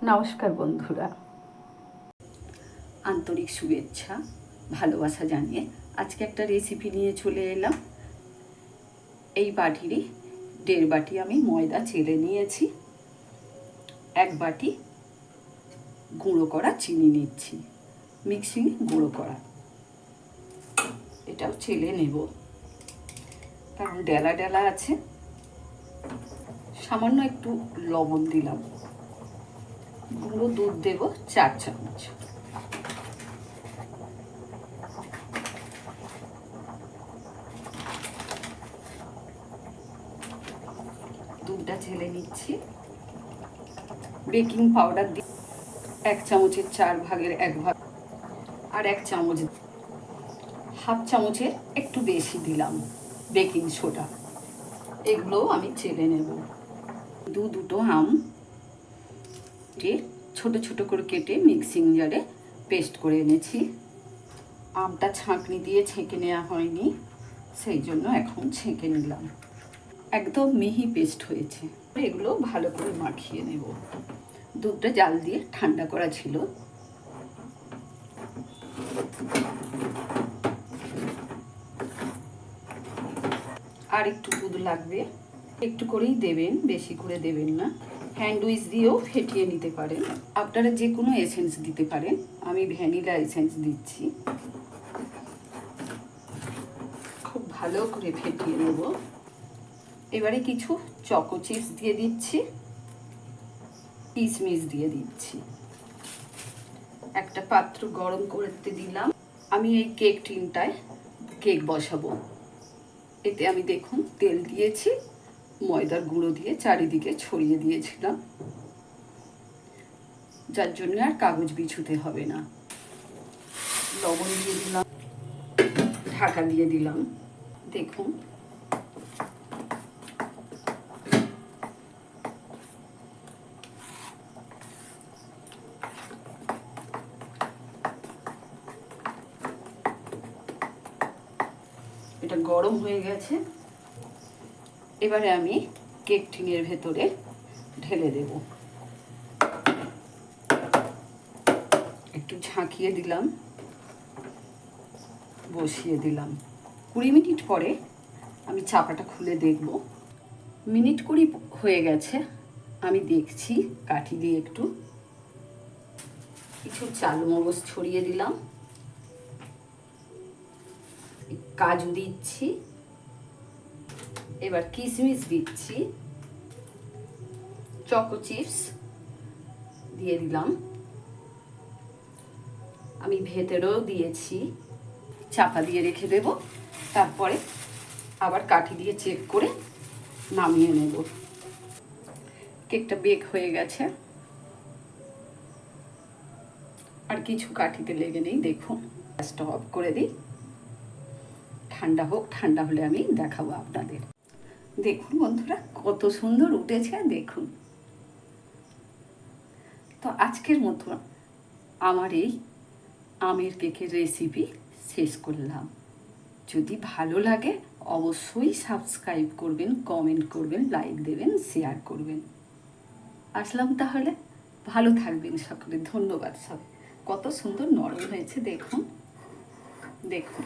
নমস্কার বন্ধুরা, আন্তরিক শুভেচ্ছা ভালোবাসা জানিয়ে আজকে একটা রেসিপি নিয়ে চলে এলাম। এই বাটিরই 1.5 বাটি আমি ময়দা চেলে নিয়েছি। 1 বাটি গুঁড়ো করা চিনি নিচ্ছি, মিক্সিং গুঁড়ো করা। এটাও চেলে নেব কারণ ডেলা ডেলা আছে। সামান্য একটু লবণ দিলাম। গুঁড়ো দুধ দেব 4 চামচ। দুধটা ঢেলে নিচ্ছি। বেকিং পাউডার দিয়ে 1 চামচের 4 ভাগের 1 ভাগ, আর 1 চামচ, হাফ চামচের একটু বেশি দিলাম বেকিং সোডা। এগুলো আমি চেলে নেব। দুটো আম ছোট ছোট করে কেটে মিক্সিং জারে পেস্ট করে এনেছি। আমটা ছাঁকনি দিয়ে ছেঁকে নেওয়া হয়নি, সেই জন্য এখন ছেঁকে নিলাম। একদম মিহি পেস্ট হয়েছে। এগুলো ভালো করে মাখিয়ে নেব। দুধটা জাল দিয়ে ঠান্ডা করা ছিল। আর একটু দুধ লাগবে, একটু করেই দেবেন, বেশি করে দেবেন না। হ্যান্ড উইচ দিয়েও ফেটিয়ে নিতে পারেন। আপনারা যে কোনো এসেন্স দিতে পারেন, আমি ভ্যানিলা এসেন্স দিচ্ছি। খুব ভালো করে ফেটিয়ে নেব। এবারে কিছু চকো চিপস দিয়ে দিচ্ছি, কিশমিশ দিয়ে দিচ্ছি। একটা পাত্র গরম করতে দিলাম। আমি এই কেক টিনটায় কেক বসাবো। এতে আমি দেখুন তেল দিয়েছি, ময়দার গুঁড়ো দিয়ে চারিদিকে ছড়িয়ে দিয়েছিলাম, যার জন্য আর কাগজ বিছুতে হবে না। লবণ দিয়ে দিলাম, ঢাকা দিয়ে দিলাম। দেখুন এটা গরম হয়ে গেছে। এবারে আমি কেক টিনের ভেতরে ঢেলে দেব। একটু ঝাঁকিয়ে দিলাম, বসিয়ে দিলাম। 20 মিনিট পরে আমি চাপাটা খুলে দেখব। মিনিট 20 হয়ে গেছে। আমি দেখছি কাঠি দিয়ে একটু কিছু চাল মগজ ছড়িয়ে দিলাম, কাজু দিচ্ছি, এবার কিশমিশ দিচ্ছি, চকো চিপস দিয়ে দিলাম, আমি ভেতরেও দিয়েছি। চাপা দিয়ে রেখে দেব। তারপরে আবার কাঠি দিয়ে চেক করে নামিয়ে নেব। কেকটা বেক হয়ে গেছে, আর কিছু কাঠিতে লেগে নেই। দেখুন, গ্যাসটা অফ করে দিই, ঠান্ডা হোক। ঠান্ডা হলে আমি দেখাবো আপনাদের। দেখুন বন্ধুরা, কত সুন্দর উঠেছে দেখুন। তো আজকের মতো আমার এই আমের কেকের রেসিপি শেষ করলাম। যদি ভালো লাগে অবশ্যই সাবস্ক্রাইব করবেন, কমেন্ট করবেন, লাইক দেবেন, শেয়ার করবেন। আসলাম তাহলে, ভালো থাকবেন সকলে। ধন্যবাদ। সব কত সুন্দর নরম হয়েছে দেখুন। দেখুন।